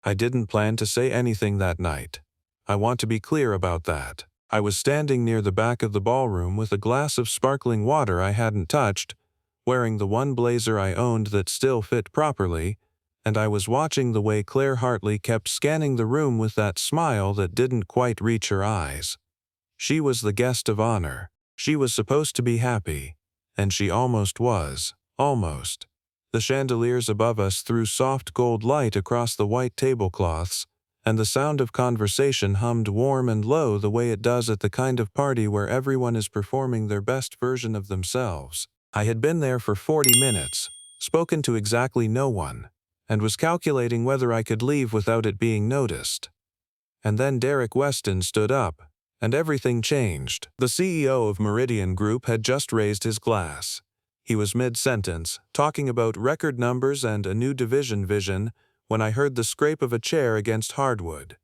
I didn't plan to say anything that night. I want to be clear about that. I was standing near the back of the ballroom with a glass of sparkling water I hadn't touched, wearing the one blazer I owned that still fit properly, and I was watching the way Claire Hartley kept scanning the room with that smile that didn't quite reach her eyes. She was the guest of honor. She was supposed to be happy. And she almost was. Almost. The chandeliers above us threw soft gold light across the white tablecloths, and the sound of conversation hummed warm and low the way it does at the kind of party where everyone is performing their best version of themselves. I had been there for 40 minutes, spoken to exactly no one, and was calculating whether I could leave without it being noticed. And then Derek Weston stood up, and everything changed. The CEO of Meridian Group had just raised his glass. He was mid-sentence, talking about record numbers and a new division vision, when I heard the scrape of a chair against hardwood.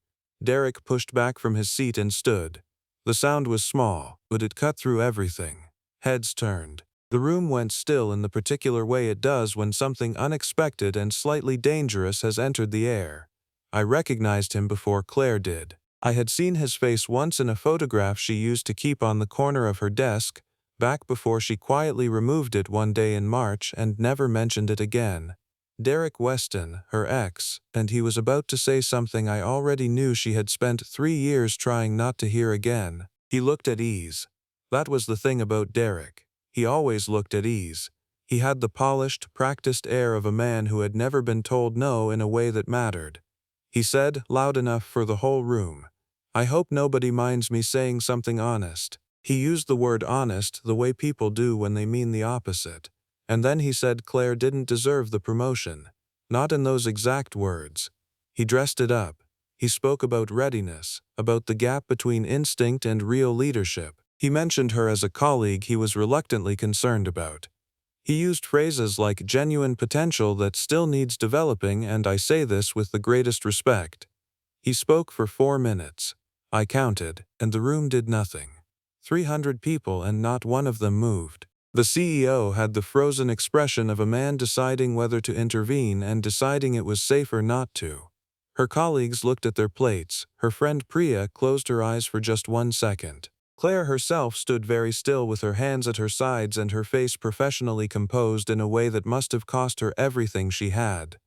Derek pushed back from his seat and stood. The sound was small, but it cut through everything. Heads turned. The room went still in the particular way it does when something unexpected and slightly dangerous has entered the air. I recognized him before Claire did. I had seen his face once in a photograph she used to keep on the corner of her desk, back before she quietly removed it one day in March and never mentioned it again. Derek Weston, her ex, and he was about to say something I already knew she had spent 3 years trying not to hear again. He looked at ease. That was the thing about Derek. He always looked at ease. He had the polished, practiced air of a man who had never been told no in a way that mattered. He said, loud enough for the whole room, "I hope nobody minds me saying something honest." He used the word honest the way people do when they mean the opposite. And then he said Claire didn't deserve the promotion. Not in those exact words. He dressed it up. He spoke about readiness, about the gap between instinct and real leadership. He mentioned her as a colleague he was reluctantly concerned about. He used phrases like genuine potential that still needs developing, and I say this with the greatest respect. He spoke for 4 minutes. I counted, and the room did nothing. 300 people and not one of them moved. The CEO had the frozen expression of a man deciding whether to intervene and deciding it was safer not to. Her colleagues looked at their plates. Her friend Priya closed her eyes for just 1 second. Claire herself stood very still with her hands at her sides and her face professionally composed in a way that must have cost her everything she had.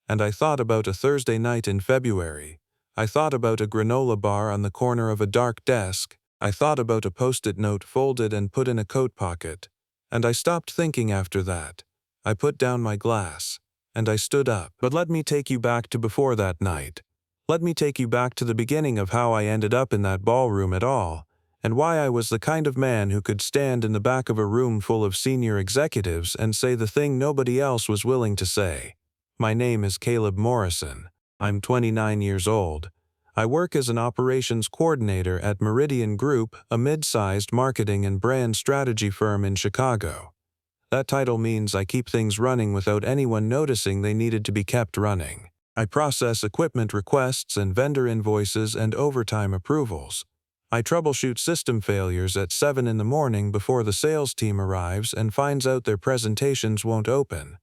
And I thought about a Thursday night in February. I thought about a granola bar on the corner of a dark desk. I thought about a post-it note folded and put in a coat pocket. And I stopped thinking after that. I put down my glass. And I stood up. But let me take you back to before that night. Let me take you back to the beginning of how I ended up in that ballroom at all, and why I was the kind of man who could stand in the back of a room full of senior executives and say the thing nobody else was willing to say. My name is Caleb Morrison. I'm 29 years old. I work as an operations coordinator at Meridian Group, a mid-sized marketing and brand strategy firm in Chicago. That title means I keep things running without anyone noticing they needed to be kept running. I process equipment requests and vendor invoices and overtime approvals. I troubleshoot system failures at 7 in the morning before the sales team arrives and finds out their presentations won't open.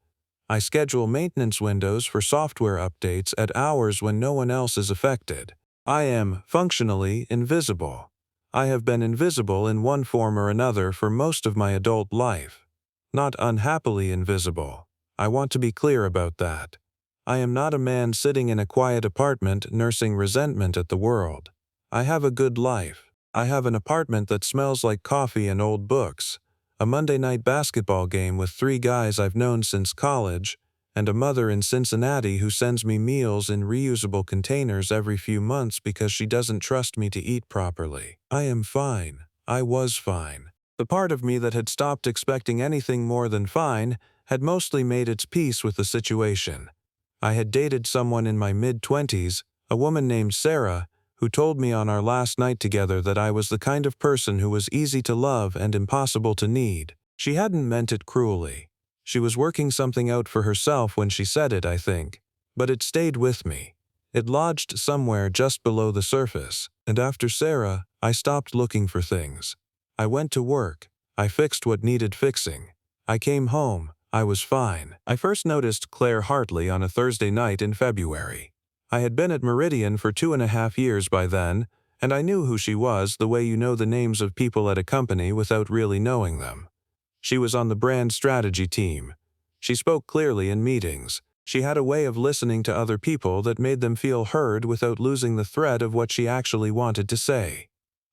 I schedule maintenance windows for software updates at hours when no one else is affected. I am, functionally, invisible. I have been invisible in one form or another for most of my adult life. Not unhappily invisible. I want to be clear about that. I am not a man sitting in a quiet apartment nursing resentment at the world. I have a good life. I have an apartment that smells like coffee and old books, a Monday night basketball game with 3 guys I've known since college, and a mother in Cincinnati who sends me meals in reusable containers every few months because she doesn't trust me to eat properly. I am fine. I was fine. The part of me that had stopped expecting anything more than fine had mostly made its peace with the situation. I had dated someone in my mid-20s, a woman named Sarah, who told me on our last night together that I was the kind of person who was easy to love and impossible to need. She hadn't meant it cruelly. She was working something out for herself when she said it, I think. But it stayed with me. It lodged somewhere just below the surface, and after Sarah, I stopped looking for things. I went to work. I fixed what needed fixing. I came home. I was fine. I first noticed Claire Hartley on a Thursday night in February. I had been at Meridian for 2.5 years by then, and I knew who she was the way you know the names of people at a company without really knowing them. She was on the brand strategy team. She spoke clearly in meetings. She had a way of listening to other people that made them feel heard without losing the thread of what she actually wanted to say.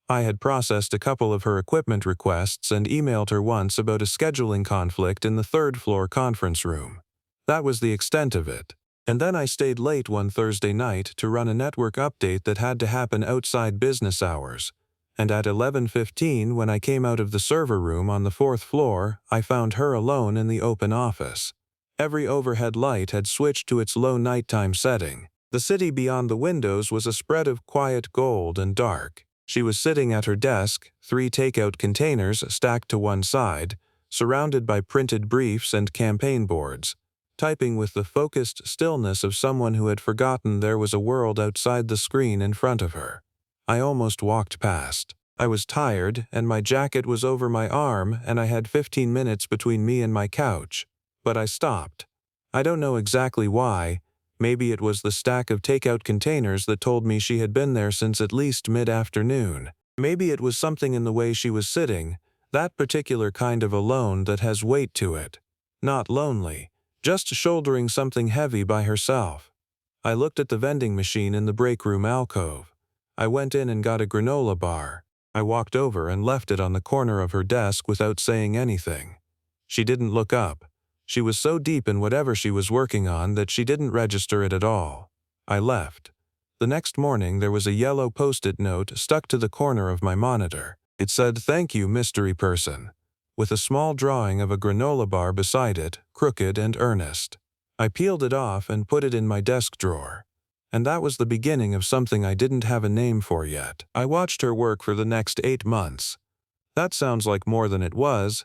I had processed a couple of her equipment requests and emailed her once about a scheduling conflict in the third-floor conference room. That was the extent of it. And then I stayed late one Thursday night to run a network update that had to happen outside business hours. And at 11:15, when I came out of the server room on the 4th floor, I found her alone in the open office. Every overhead light had switched to its low nighttime setting. The city beyond the windows was a spread of quiet gold and dark. She was sitting at her desk, 3 takeout containers stacked to one side, surrounded by printed briefs and campaign boards, typing with the focused stillness of someone who had forgotten there was a world outside the screen in front of her. I almost walked past. I was tired, and my jacket was over my arm, and I had 15 minutes between me and my couch. But I stopped. I don't know exactly why. Maybe it was the stack of takeout containers that told me she had been there since at least mid-afternoon. Maybe it was something in the way she was sitting, that particular kind of alone that has weight to it. Not lonely, just shouldering something heavy by herself. I looked at the vending machine in the break room alcove. I went in and got a granola bar. I walked over and left it on the corner of her desk without saying anything. She didn't look up. She was so deep in whatever she was working on that she didn't register it at all. I left. The next morning there was a yellow post-it note stuck to the corner of my monitor. It said, "Thank you, mystery person," with a small drawing of a granola bar beside it, crooked and earnest. I peeled it off and put it in my desk drawer. And that was the beginning of something I didn't have a name for yet. I watched her work for the next 8 months. That sounds like more than it was.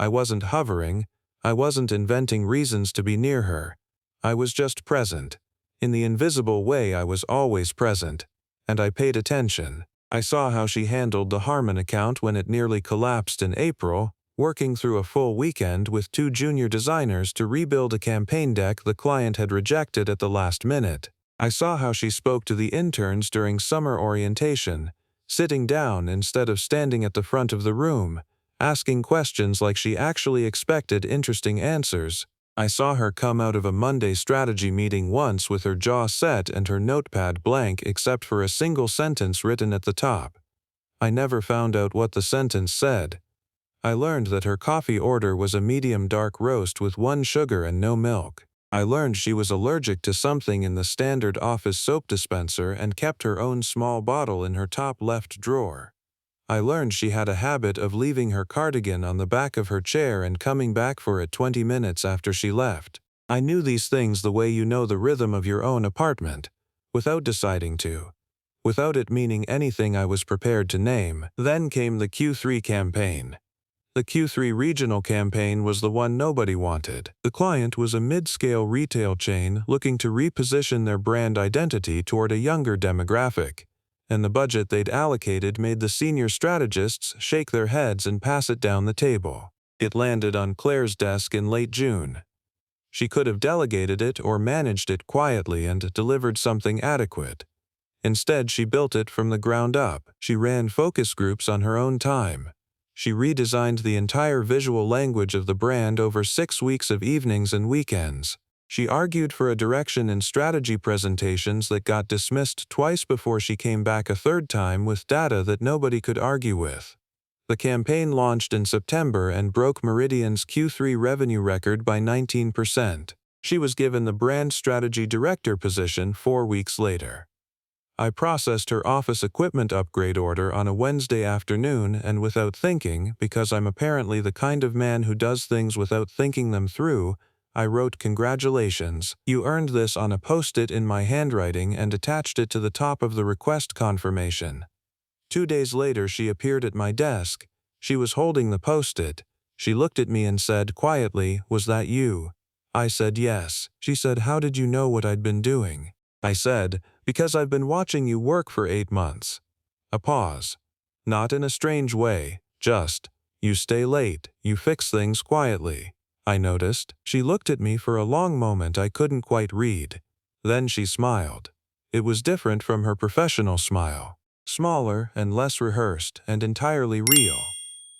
I wasn't hovering. I wasn't inventing reasons to be near her. I was just present. In the invisible way I was always present. And I paid attention. I saw how she handled the Harmon account when it nearly collapsed in April, working through a full weekend with 2 junior designers to rebuild a campaign deck the client had rejected at the last minute. I saw how she spoke to the interns during summer orientation, sitting down instead of standing at the front of the room, asking questions like she actually expected interesting answers. I saw her come out of a Monday strategy meeting once with her jaw set and her notepad blank except for a single sentence written at the top. I never found out what the sentence said. I learned that her coffee order was a medium dark roast with 1 sugar and no milk. I learned she was allergic to something in the standard office soap dispenser and kept her own small bottle in her top left drawer. I learned she had a habit of leaving her cardigan on the back of her chair and coming back for it 20 minutes after she left. I knew these things the way you know the rhythm of your own apartment, without deciding to, without it meaning anything I was prepared to name. Then came the Q3 campaign. The Q3 regional campaign was the one nobody wanted. The client was a mid-scale retail chain looking to reposition their brand identity toward a younger demographic, and the budget they'd allocated made the senior strategists shake their heads and pass it down the table. It landed on Claire's desk in late June. She could have delegated it or managed it quietly and delivered something adequate. Instead, she built it from the ground up. She ran focus groups on her own time. She redesigned the entire visual language of the brand over 6 weeks of evenings and weekends. She argued for a direction in strategy presentations that got dismissed twice before she came back a third time with data that nobody could argue with. The campaign launched in September and broke Meridian's Q3 revenue record by 19%. She was given the brand strategy director position 4 weeks later. I processed her office equipment upgrade order on a Wednesday afternoon and without thinking, because I'm apparently the kind of man who does things without thinking them through, I wrote "Congratulations, you earned this" on a post-it in my handwriting and attached it to the top of the request confirmation. 2 days later she appeared at my desk. She was holding the post-it. She looked at me and said quietly, "Was that you?" I said yes. She said, "How did you know what I'd been doing?" I said, "Because I've been watching you work for 8 months. A pause. Not in a strange way, just, you stay late, you fix things quietly. I noticed. She looked at me for a long moment I couldn't quite read. Then she smiled. It was different from her professional smile. Smaller and less rehearsed and entirely real.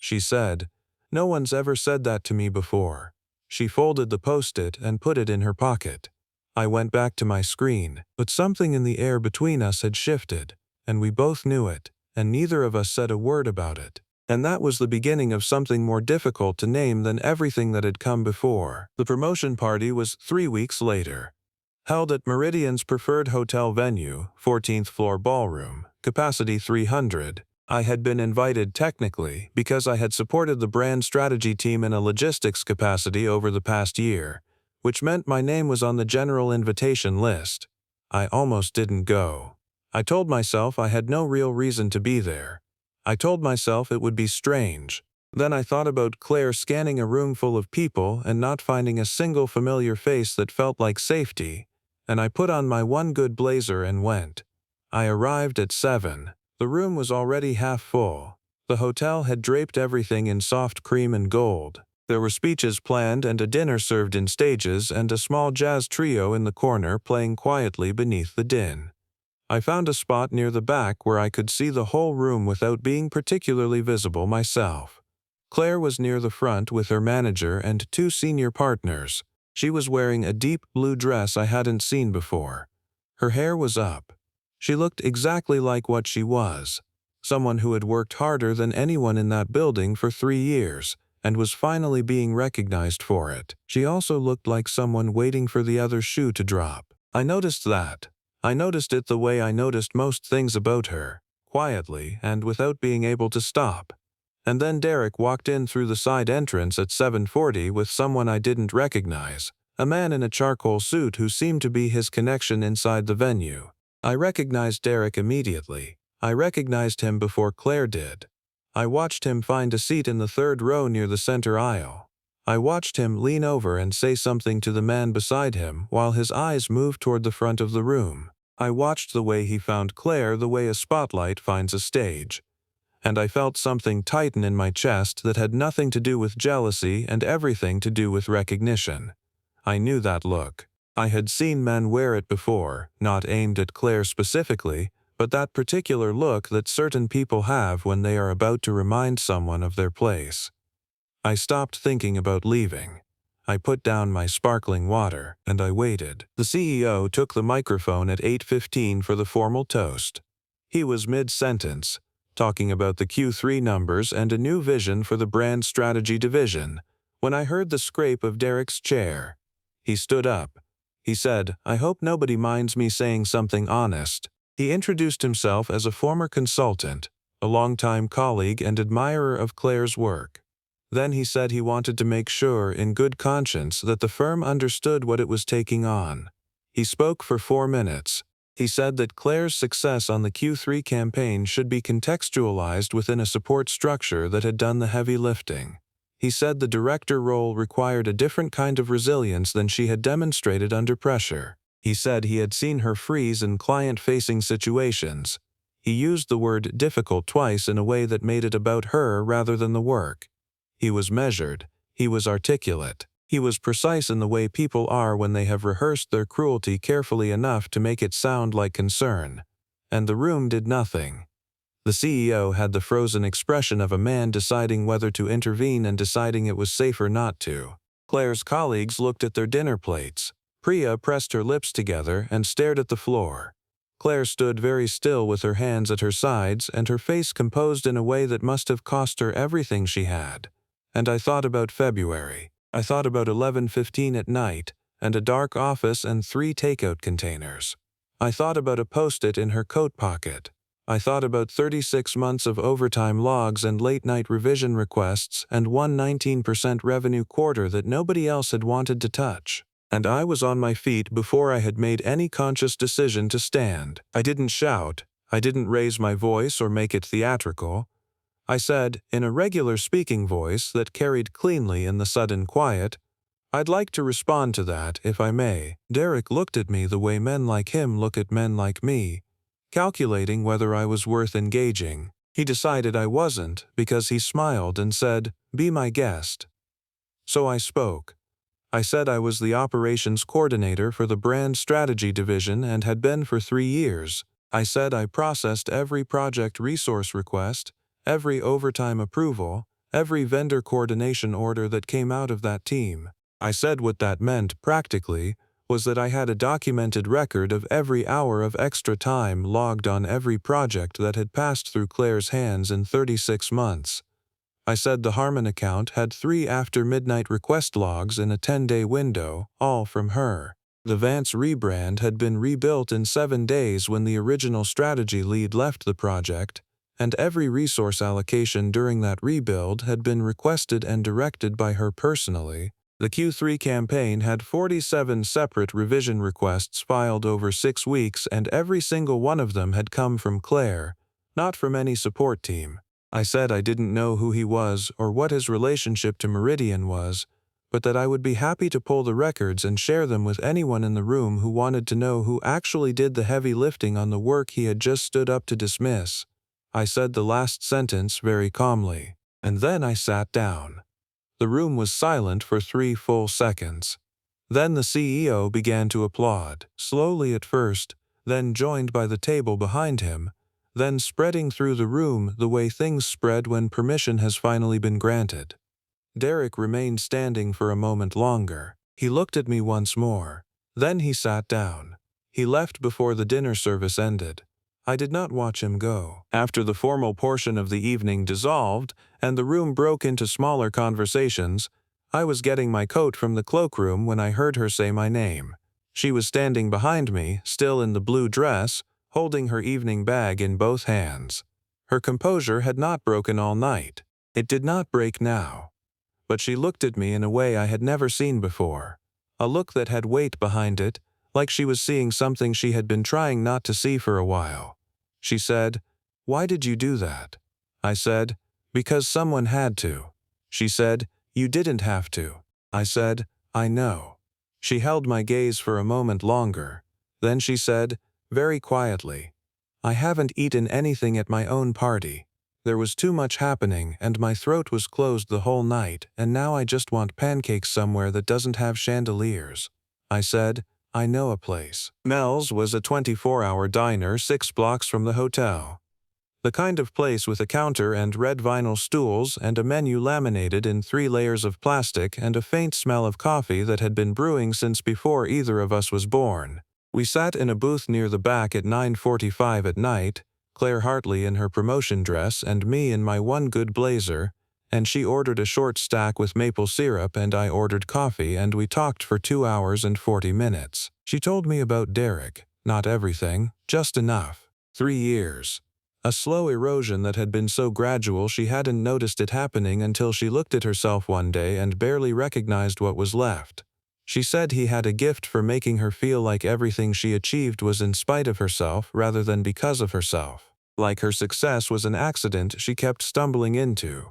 She said, "No one's ever said that to me before." She folded the post-it and put it in her pocket. I went back to my screen, but something in the air between us had shifted, and we both knew it, and neither of us said a word about it. And that was the beginning of something more difficult to name than everything that had come before. The promotion party was 3 weeks later. Held at Meridian's preferred hotel venue, 14th floor ballroom, capacity 300. I had been invited technically because I had supported the brand strategy team in a logistics capacity over the past year, which meant my name was on the general invitation list. I almost didn't go. I told myself I had no real reason to be there. I told myself it would be strange. Then I thought about Claire scanning a room full of people and not finding a single familiar face that felt like safety, and I put on my one good blazer and went. I arrived at 7. The room was already half full. The hotel had draped everything in soft cream and gold. There were speeches planned and a dinner served in stages and a small jazz trio in the corner playing quietly beneath the din. I found a spot near the back where I could see the whole room without being particularly visible myself. Claire was near the front with her manager and 2 senior partners. She was wearing a deep blue dress I hadn't seen before. Her hair was up. She looked exactly like what she was. Someone who had worked harder than anyone in that building for 3 years, and was finally being recognized for it. She also looked like someone waiting for the other shoe to drop. I noticed that. I noticed it the way I noticed most things about her, quietly and without being able to stop. And then Derek walked in through the side entrance at 7:40 with someone I didn't recognize, a man in a charcoal suit who seemed to be his connection inside the venue. I recognized Derek immediately. I recognized him before Claire did. I watched him find a seat in the 3rd row near the center aisle. I watched him lean over and say something to the man beside him while his eyes moved toward the front of the room. I watched the way he found Claire the way a spotlight finds a stage. And I felt something tighten in my chest that had nothing to do with jealousy and everything to do with recognition. I knew that look. I had seen men wear it before, not aimed at Claire specifically, but that particular look that certain people have when they are about to remind someone of their place. I stopped thinking about leaving. I put down my sparkling water, and I waited. The CEO took the microphone at 8:15 for the formal toast. He was mid-sentence, talking about the Q3 numbers and a new vision for the brand strategy division, when I heard the scrape of Derek's chair. He stood up. He said, "I hope nobody minds me saying something honest." He introduced himself as a former consultant, a longtime colleague and admirer of Claire's work. Then he said he wanted to make sure, in good conscience, that the firm understood what it was taking on. He spoke for 4 minutes. He said that Claire's success on the Q3 campaign should be contextualized within a support structure that had done the heavy lifting. He said the director role required a different kind of resilience than she had demonstrated under pressure. He said he had seen her freeze in client-facing situations. He used the word difficult twice in a way that made it about her rather than the work. He was measured. He was articulate. He was precise in the way people are when they have rehearsed their cruelty carefully enough to make it sound like concern. And the room did nothing. The CEO had the frozen expression of a man deciding whether to intervene and deciding it was safer not to. Claire's colleagues looked at their dinner plates. Priya pressed her lips together and stared at the floor. Claire stood very still with her hands at her sides and her face composed in a way that must have cost her everything she had. And I thought about February. I thought about 11:15 at night, and a dark office and 3 takeout containers. I thought about a post-it in her coat pocket. I thought about 36 months of overtime logs and late-night revision requests and one 19% revenue quarter that nobody else had wanted to touch. And I was on my feet before I had made any conscious decision to stand. I didn't shout. I didn't raise my voice or make it theatrical. I said, in a regular speaking voice that carried cleanly in the sudden quiet, "I'd like to respond to that, if I may." Derek looked at me the way men like him look at men like me, calculating whether I was worth engaging. He decided I wasn't because he smiled and said, "Be my guest." So I spoke. I said I was the operations coordinator for the brand strategy division and had been for 3 years. I said I processed every project resource request, every overtime approval, every vendor coordination order that came out of that team. I said what that meant, practically, was that I had a documented record of every hour of extra time logged on every project that had passed through Claire's hands in 36 months. I said the Harmon account had 3 after-midnight request logs in a 10-day window, all from her. The Vance rebrand had been rebuilt in 7 days when the original strategy lead left the project, and every resource allocation during that rebuild had been requested and directed by her personally. The Q3 campaign had 47 separate revision requests filed over 6 weeks, and every single one of them had come from Claire, not from any support team. I said I didn't know who he was or what his relationship to Meridian was, but that I would be happy to pull the records and share them with anyone in the room who wanted to know who actually did the heavy lifting on the work he had just stood up to dismiss. I said the last sentence very calmly, and then I sat down. The room was silent for 3 full seconds. Then the CEO began to applaud, slowly at first, then joined by the table behind him, then spreading through the room the way things spread when permission has finally been granted. Derek remained standing for a moment longer. He looked at me once more. Then he sat down. He left before the dinner service ended. I did not watch him go. After the formal portion of the evening dissolved and the room broke into smaller conversations, I was getting my coat from the cloakroom when I heard her say my name. She was standing behind me, still in the blue dress, holding her evening bag in both hands. Her composure had not broken all night. It did not break now. But she looked at me in a way I had never seen before. A look that had weight behind it, like she was seeing something she had been trying not to see for a while. She said, "Why did you do that?" I said, "Because someone had to." She said, "You didn't have to." I said, "I know." She held my gaze for a moment longer. Then she said, very quietly, "I haven't eaten anything at my own party. There was too much happening and my throat was closed the whole night, and now I just want pancakes somewhere that doesn't have chandeliers." I said, "I know a place." Mel's was a 24-hour diner 6 blocks from the hotel. The kind of place with a counter and red vinyl stools and a menu laminated in 3 layers of plastic and a faint smell of coffee that had been brewing since before either of us was born. We sat in a booth near the back at 9:45 at night, Claire Hartley in her promotion dress and me in my one good blazer, and she ordered a short stack with maple syrup and I ordered coffee, and we talked for 2 hours and 40 minutes. She told me about Derek, not everything, just enough. 3 years. A slow erosion that had been so gradual she hadn't noticed it happening until she looked at herself one day and barely recognized what was left. She said he had a gift for making her feel like everything she achieved was in spite of herself rather than because of herself. Like her success was an accident she kept stumbling into.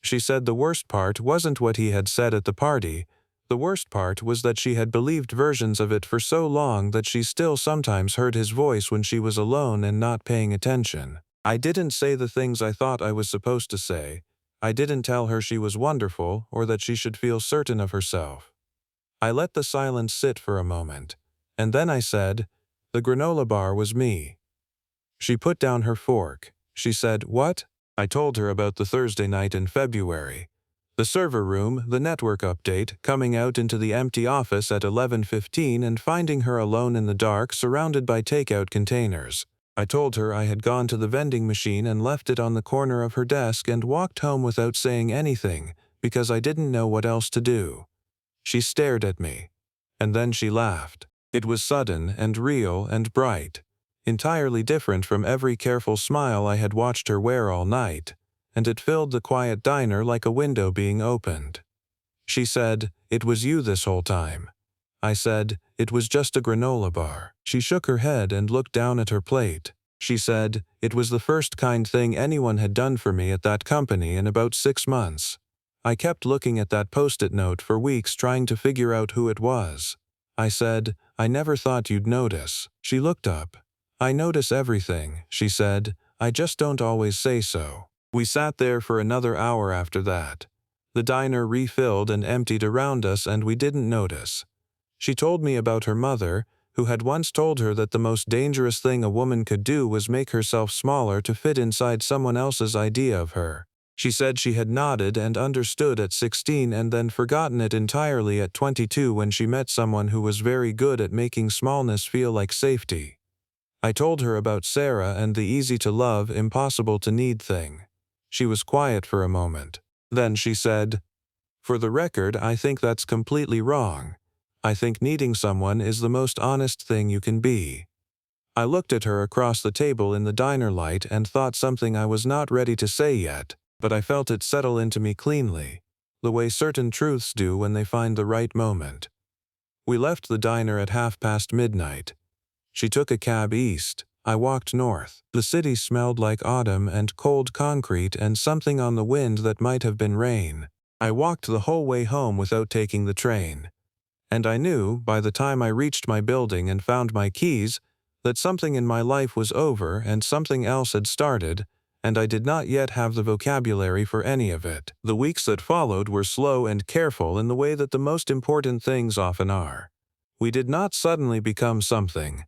She said the worst part wasn't what he had said at the party. The worst part was that she had believed versions of it for so long that she still sometimes heard his voice when she was alone and not paying attention. I didn't say the things I thought I was supposed to say. I didn't tell her she was wonderful or that she should feel certain of herself. I let the silence sit for a moment, and then I said, "The granola bar was me." She put down her fork. She said, "What?" I told her about the Thursday night in February. The server room, the network update, coming out into the empty office at 11:15 and finding her alone in the dark surrounded by takeout containers. I told her I had gone to the vending machine and left it on the corner of her desk and walked home without saying anything because I didn't know what else to do. She stared at me, and then she laughed. It was sudden and real and bright, entirely different from every careful smile I had watched her wear all night, and it filled the quiet diner like a window being opened. She said, "It was you this whole time." I said, "It was just a granola bar." She shook her head and looked down at her plate. She said, "It was the first kind thing anyone had done for me at that company in about 6 months. I kept looking at that post-it note for weeks trying to figure out who it was." I said, "I never thought you'd notice." She looked up. "I notice everything," she said. "I just don't always say so." We sat there for another hour after that. The diner refilled and emptied around us and we didn't notice. She told me about her mother, who had once told her that the most dangerous thing a woman could do was make herself smaller to fit inside someone else's idea of her. She said she had nodded and understood at 16 and then forgotten it entirely at 22 when she met someone who was very good at making smallness feel like safety. I told her about Sarah and the easy-to-love, impossible-to-need thing. She was quiet for a moment. Then she said, "For the record, I think that's completely wrong. I think needing someone is the most honest thing you can be." I looked at her across the table in the diner light and thought something I was not ready to say yet, but I felt it settle into me cleanly, the way certain truths do when they find the right moment. We left the diner at midnight. She took a cab east. I walked north. The city smelled like autumn and cold concrete and something on the wind that might have been rain. I walked the whole way home without taking the train. And I knew, by the time I reached my building and found my keys, that something in my life was over and something else had started, and I did not yet have the vocabulary for any of it. The weeks that followed were slow and careful in the way that the most important things often are. We did not suddenly become something.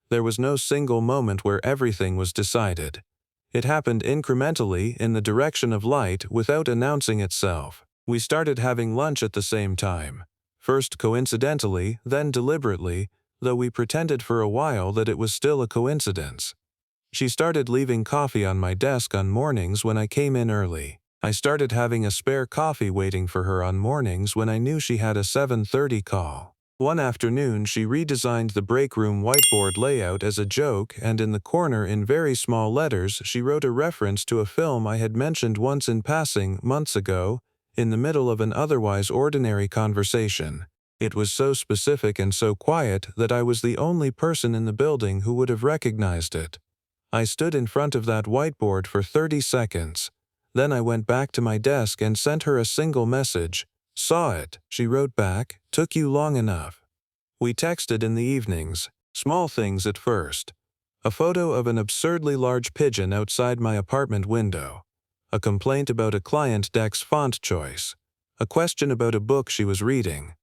There was no single moment where everything was decided. It happened incrementally in the direction of light without announcing itself. We started having lunch at the same time. First coincidentally, then deliberately, though we pretended for a while that it was still a coincidence. She started leaving coffee on my desk on mornings when I came in early. I started having a spare coffee waiting for her on mornings when I knew she had a 7:30 call. One afternoon she redesigned the break room whiteboard layout as a joke, and in the corner in very small letters she wrote a reference to a film I had mentioned once in passing months ago, in the middle of an otherwise ordinary conversation. It was so specific and so quiet that I was the only person in the building who would have recognized it. I stood in front of that whiteboard for 30 seconds. Then I went back to my desk and sent her a single message. "Saw it," she wrote back. "Took you long enough." We texted in the evenings. Small things at first. A photo of an absurdly large pigeon outside my apartment window. A complaint about a client deck's font choice. A question about a book she was reading.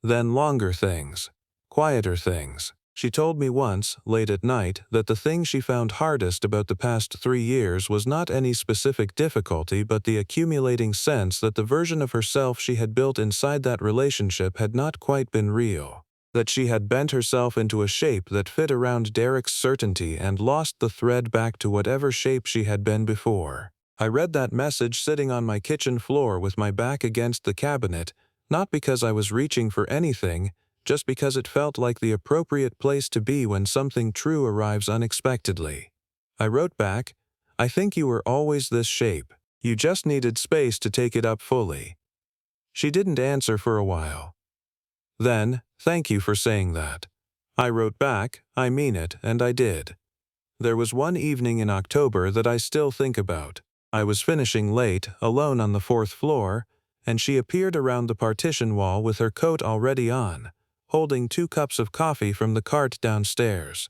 Then longer things. Quieter things. She told me once, late at night, that the thing she found hardest about the past 3 years was not any specific difficulty but the accumulating sense that the version of herself she had built inside that relationship had not quite been real. That she had bent herself into a shape that fit around Derek's certainty and lost the thread back to whatever shape she had been before. I read that message sitting on my kitchen floor with my back against the cabinet, not because I was reaching for anything, just because it felt like the appropriate place to be when something true arrives unexpectedly. I wrote back, "I think you were always this shape. You just needed space to take it up fully." She didn't answer for a while. Then, "Thank you for saying that." I wrote back, "I mean it," and I did. There was one evening in October that I still think about. I was finishing late, alone on the 4th floor, and she appeared around the partition wall with her coat already on, holding 2 cups of coffee from the cart downstairs.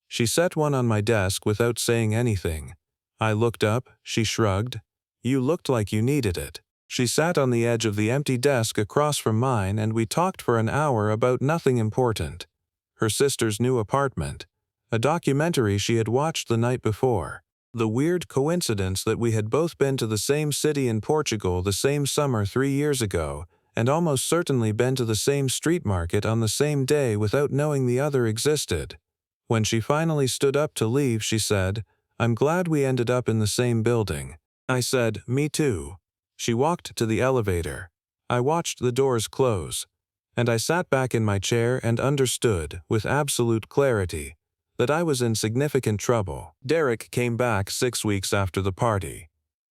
She set one on my desk without saying anything. I looked up, she shrugged. "You looked like you needed it." She sat on the edge of the empty desk across from mine and we talked for an hour about nothing important. Her sister's new apartment. A documentary she had watched the night before. The weird coincidence that we had both been to the same city in Portugal the same summer 3 years ago, and almost certainly been to the same street market on the same day without knowing the other existed. When she finally stood up to leave, she said, "I'm glad we ended up in the same building." I said, "Me too." She walked to the elevator. I watched the doors close. And I sat back in my chair and understood, with absolute clarity, that I was in significant trouble. Derek came back 6 weeks after the party.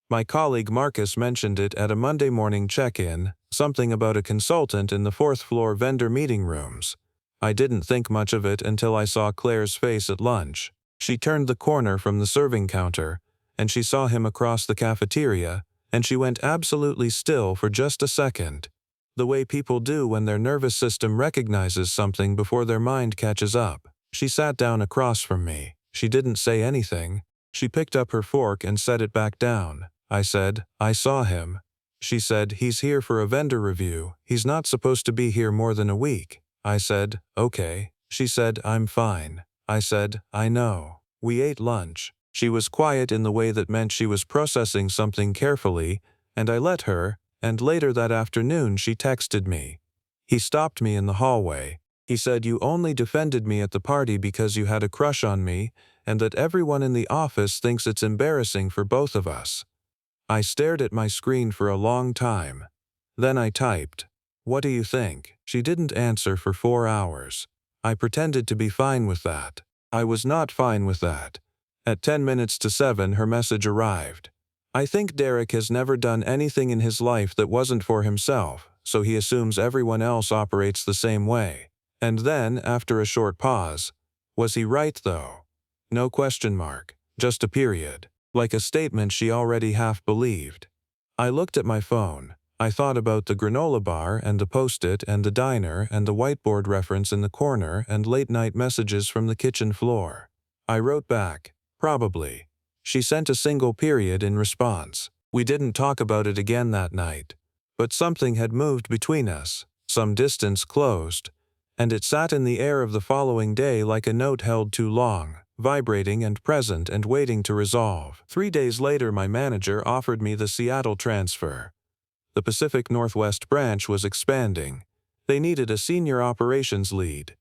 My colleague Marcus mentioned it at a Monday morning check-in, something about a consultant in the 4th floor vendor meeting rooms. I didn't think much of it until I saw Claire's face at lunch. She turned the corner from the serving counter, and she saw him across the cafeteria, and she went absolutely still for just a second. The way people do when their nervous system recognizes something before their mind catches up. She sat down across from me. She didn't say anything. She picked up her fork and set it back down. I said, "I saw him." She said, "He's here for a vendor review. He's not supposed to be here more than a week." I said, "Okay." She said, "I'm fine." I said, "I know." We ate lunch. She was quiet in the way that meant she was processing something carefully, and I let her, and later that afternoon she texted me. He stopped me in the hallway. He said, "You only defended me at the party because you had a crush on me, and that everyone in the office thinks it's embarrassing for both of us." I stared at my screen for a long time. Then I typed, "What do you think?" She didn't answer for 4 hours. I pretended to be fine with that. I was not fine with that. At 10 minutes to 7, her message arrived. "I think Derek has never done anything in his life that wasn't for himself, so he assumes everyone else operates the same way." And then, after a short pause, "Was he right though?" No question mark, just a period. Like a statement she already half believed. I looked at my phone. I thought about the granola bar and the post-it and the diner and the whiteboard reference in the corner and late-night messages from the kitchen floor. I wrote back, "Probably." She sent a single period in response. We didn't talk about it again that night. But something had moved between us, some distance closed, and it sat in the air of the following day like a note held too long, vibrating and present and waiting to resolve. 3 days later, my manager offered me the Seattle transfer. The Pacific Northwest branch was expanding. They needed a senior operations lead.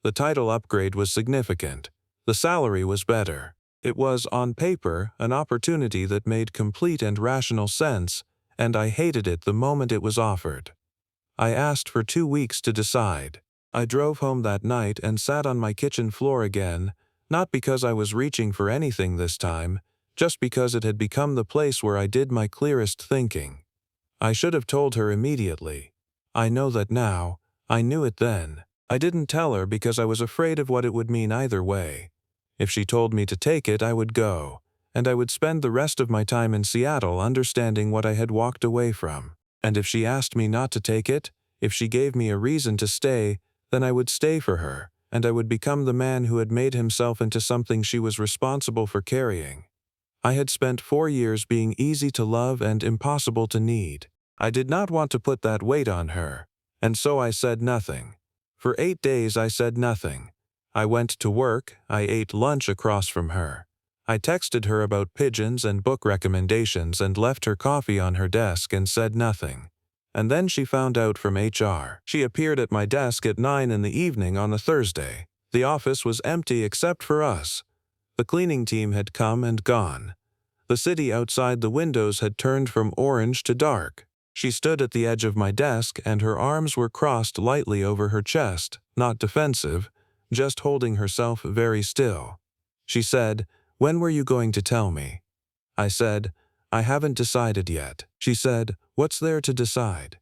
The title upgrade was significant. The salary was better. It was, on paper, an opportunity that made complete and rational sense, and I hated it the moment it was offered. I asked for 2 weeks to decide. I drove home that night and sat on my kitchen floor again, not because I was reaching for anything this time, just because it had become the place where I did my clearest thinking. I should have told her immediately. I know that now. I knew it then. I didn't tell her because I was afraid of what it would mean either way. If she told me to take it, I would go, and I would spend the rest of my time in Seattle understanding what I had walked away from. And if she asked me not to take it, if she gave me a reason to stay, then I would stay for her, and I would become the man who had made himself into something she was responsible for carrying. I had spent 4 years being easy to love and impossible to need. I did not want to put that weight on her, and so I said nothing. For 8 days I said nothing. I went to work, I ate lunch across from her. I texted her about pigeons and book recommendations and left her coffee on her desk and said nothing. And then she found out from HR. She appeared at my desk at 9 in the evening on a Thursday. The office was empty except for us. The cleaning team had come and gone. The city outside the windows had turned from orange to dark. She stood at the edge of my desk and her arms were crossed lightly over her chest, not defensive, just holding herself very still. She said, "When were you going to tell me?" I said, "I haven't decided yet." She said, "What's there to decide?"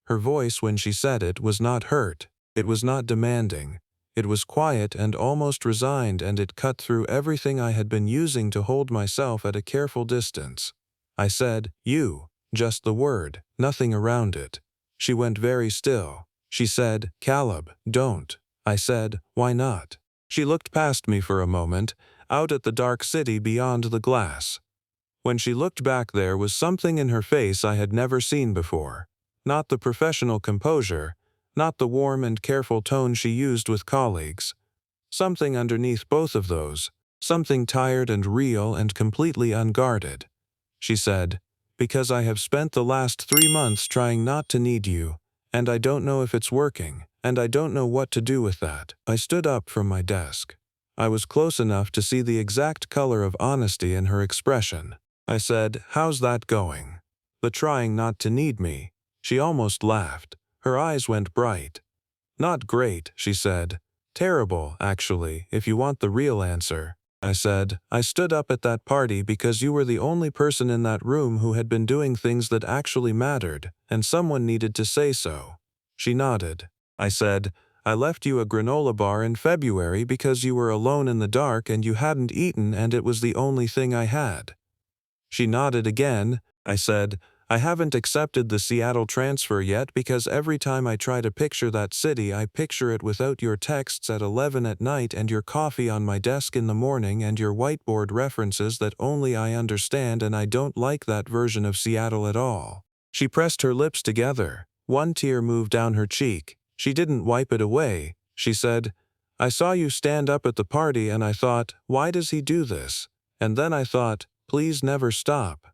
Her voice when she said it was not hurt. It was not demanding. It was quiet and almost resigned, and it cut through everything I had been using to hold myself at a careful distance. I said, "You," just the word, nothing around it. She went very still. She said, "Caleb, don't." I said, "Why not?" She looked past me for a moment, out at the dark city beyond the glass. When she looked back, there was something in her face I had never seen before. Not the professional composure, not the warm and careful tone she used with colleagues. Something underneath both of those, something tired and real and completely unguarded. She said, "Because I have spent the last 3 months trying not to need you, and I don't know if it's working, and I don't know what to do with that." I stood up from my desk. I was close enough to see the exact color of honesty in her expression. I said, "How's that going? The trying not to need me?" She almost laughed. Her eyes went bright. "Not great," she said. "Terrible, actually, if you want the real answer." I said, "I stood up at that party because you were the only person in that room who had been doing things that actually mattered, and someone needed to say so." She nodded. I said, "I left you a granola bar in February because you were alone in the dark and you hadn't eaten and it was the only thing I had." She nodded again. I said, "I haven't accepted the Seattle transfer yet because every time I try to picture that city, I picture it without your texts at 11 at night and your coffee on my desk in the morning and your whiteboard references that only I understand, and I don't like that version of Seattle at all." She pressed her lips together. One tear moved down her cheek. She didn't wipe it away. She said, "I saw you stand up at the party and I thought, why does he do this? And then I thought, please never stop."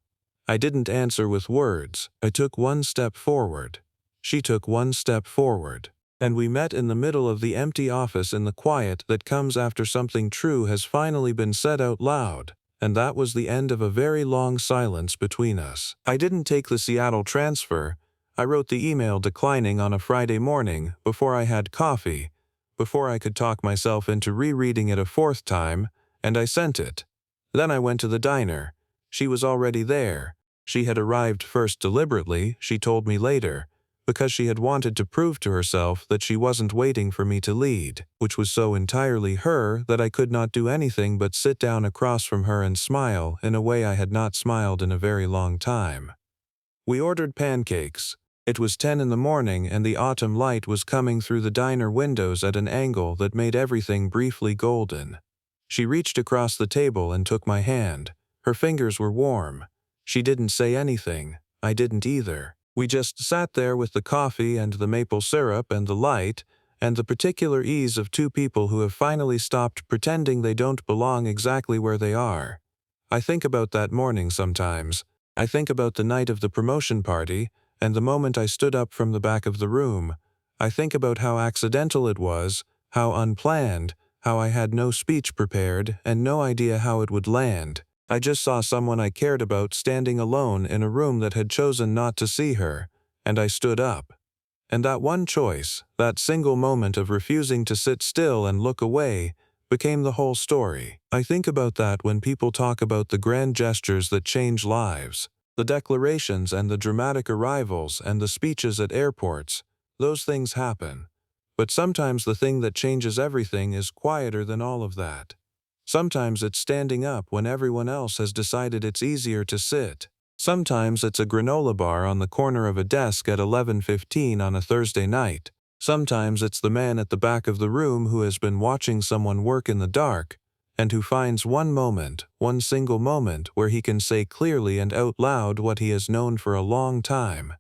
I didn't answer with words. I took one step forward. She took one step forward. And we met in the middle of the empty office in the quiet that comes after something true has finally been said out loud. And that was the end of a very long silence between us. I didn't take the Seattle transfer. I wrote the email declining on a Friday morning, before I had coffee, before I could talk myself into rereading it a fourth time, and I sent it. Then I went to the diner. She was already there. She had arrived first deliberately, she told me later, because she had wanted to prove to herself that she wasn't waiting for me to lead, which was so entirely her that I could not do anything but sit down across from her and smile in a way I had not smiled in a very long time. We ordered pancakes. It was 10 in the morning and the autumn light was coming through the diner windows at an angle that made everything briefly golden. She reached across the table and took my hand. Her fingers were warm. She didn't say anything. I didn't either. We just sat there with the coffee and the maple syrup and the light, and the particular ease of two people who have finally stopped pretending they don't belong exactly where they are. I think about that morning sometimes. I think about the night of the promotion party, and the moment I stood up from the back of the room. I think about how accidental it was, how unplanned, how I had no speech prepared and no idea how it would land. I just saw someone I cared about standing alone in a room that had chosen not to see her, and I stood up. And that one choice, that single moment of refusing to sit still and look away, became the whole story. I think about that when people talk about the grand gestures that change lives, the declarations and the dramatic arrivals and the speeches at airports. Those things happen. But sometimes the thing that changes everything is quieter than all of that. Sometimes it's standing up when everyone else has decided it's easier to sit. Sometimes it's a granola bar on the corner of a desk at 11:15 on a Thursday night. Sometimes it's the man at the back of the room who has been watching someone work in the dark, and who finds one moment, one single moment where he can say clearly and out loud what he has known for a long time.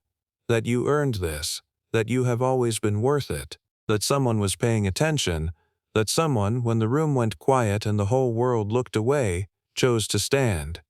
That you earned this, that you have always been worth it, that someone was paying attention, that someone, when the room went quiet and the whole world looked away, chose to stand.